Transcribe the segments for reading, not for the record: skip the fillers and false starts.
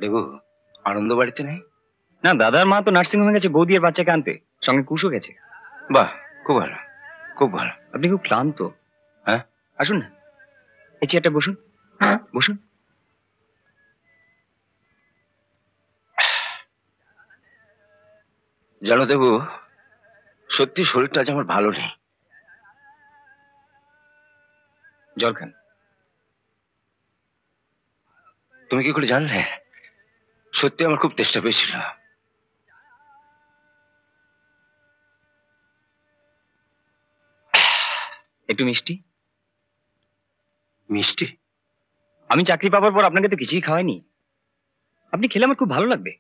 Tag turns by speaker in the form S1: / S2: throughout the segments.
S1: দেখো, আনন্দ বাড়িতে নেই?
S2: না, দাদার মা তো নার্সিং হোমে গেছে বৌদি আর বাচ্চাকে আনতে, সঙ্গে কুশও গেছে।
S1: বাহ, খুব ভালো, খুব ভালো।
S2: আপনি খুব ক্লান্ত।
S1: হ্যাঁ,
S2: আসুন না, এই চেয়ারটা বসুন। হ্যাঁ বসুন।
S1: জানো দেবু, সত্যি শরীরটা আজ আমার ভালো নেই।
S2: জল খান।
S1: তুমি কি করে জানলে? সত্যি আমার খুব চেষ্টা পেয়েছিল।
S2: একটু মিষ্টি।
S1: মিষ্টি?
S2: আমি চাকরি পাবার পর আপনাকে তো কিছুই খাওয়াইনি, আপনি খেলে আমার খুব ভালো লাগবে।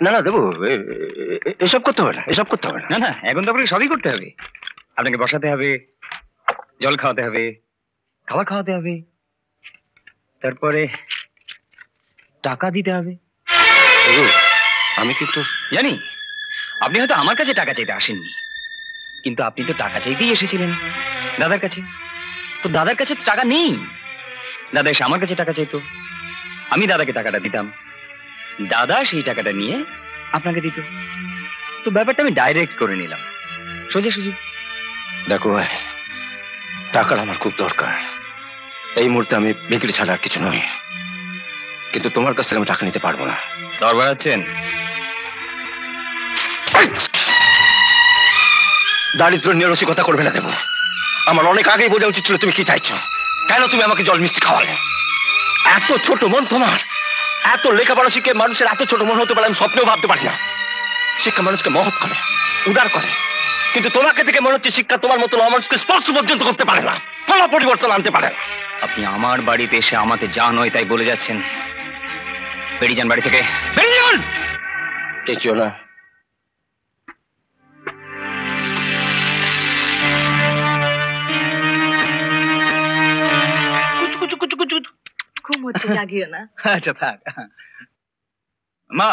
S1: না না দেবু, এসব করতে হবে না, এসব করতে হবে না।
S2: না না, এখন তো আপনাকে সবই করতে হবে। আপনাকে বসাতে হবে, জল খাওয়াতে হবে, খাবার খাওয়াতে হবে, তারপরে টাকা দিতে হবে।
S1: দেবু, আমি কিন্তু
S2: জানি আপনি হয়তো আমার কাছে টাকা চাইতে আসেননি, কিন্তু আপনি তো টাকা চাইতেই এসেছিলেন দাদার কাছে। তো দাদার কাছে তো টাকা নেই, দাদা এসে আমার কাছে টাকা চাইতো, আমি দাদাকে টাকাটা দিতাম, দাদা সেই টাকাটা নিয়ে আপনাকে দিত। তো ব্যাপারটা আমি ডাইরেক্ট করে নিলাম, সোজাসুজি।
S1: দেখো ভাই, টাকার আমার খুব দরকার। এই মুহূর্তে আমি বিক্রি ছাড়া আর কিছু নই, কিন্তু তোমার কাছ থেকে আমি টাকা নিতে পারবো না।
S2: দর বাড়াচ্ছেন?
S1: দারিদ্র নিয়ে রসিকতা করবে না দেবো। আমার অনেক আগেই বোঝা উচিত ছিল তুমি কি চাইছো। কেন তুমি আমাকে জল মিষ্টি খাওয়ালে? এত ছোট মন তোমার। এত লেখাপড়া শিখে মানুষের এত ছোট মন হতে পারে আমি স্বপ্নেও ভাবতে পারি না। শিক্ষা মানুষকে মহৎ করে, উদার করে, কিন্তু তোমাকে থেকে মনে হচ্ছে শিক্ষা তোমার মতো মানুষকে স্পর্শ পর্যন্ত করতে পারে না, কোনো পরিবর্তন আনতে পারে না।
S2: আপনি আমার বাড়িতে এসে আমাকে যা নয় তাই বলে যাচ্ছেন। বেরিয়ে যান বাড়ি থেকে, বেরিয়ে যান।
S1: চেয়েছো না?
S3: ঘুমোচ্ছে, জাগিও না।
S4: আচ্ছা থাক। মা।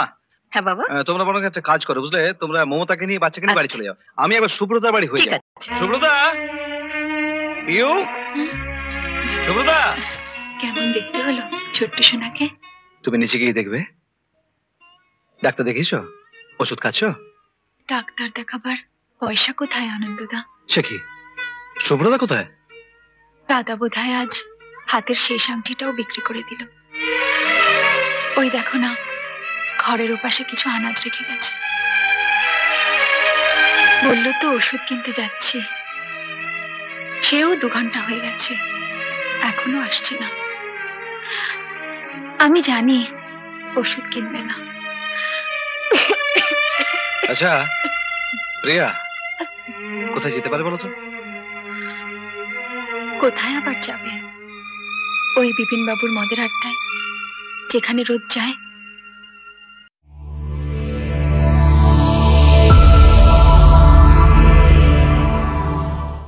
S3: হ্যাঁ বাবা।
S4: তোমরা বরং একটা কাজ করো বুঝলে, তোমরা মমতাকে নিয়ে বাচ্চাকে নিয়ে বাড়ি চলে যাও, আমি একবার সুব্রতার বাড়ি হয়ে যাই। সুব্রতা, ইউ সুব্রতা।
S3: কেমন দেখতে হলো ছোট্ট সোনাকে?
S4: তুমি নিচে গিয়ে দেখবে। ডাক্তার দেখিয়েছো? ওষুধ খাচ্ছ?
S3: ডাক্তার দেখাবার পয়সা কোথায় আনন্দদা?
S4: সে কি, সুব্রতা কোথায়?
S3: দাদা বোধহয় আজ হাতের শেষ আংটিটাও বিক্রি করে দিল। ওই দেখো না, ঘরের ওপাশে কিছু আনাজ রেখে গেছে। বললো তো ওষুধ কিনতে যাচ্ছি, সেও 2 ঘন্টা হয়ে গেছে, এখনো আসছে না। আমি জানি ওষুধ কিনবে না।
S4: আচ্ছা প্রিয়া, কোথায় যেতে পারে বলো তো?
S3: কোথায় আবার যাবে? ওই বিপিন বাবুর মদের আড্ডায়, যেখানে রোজ যায়।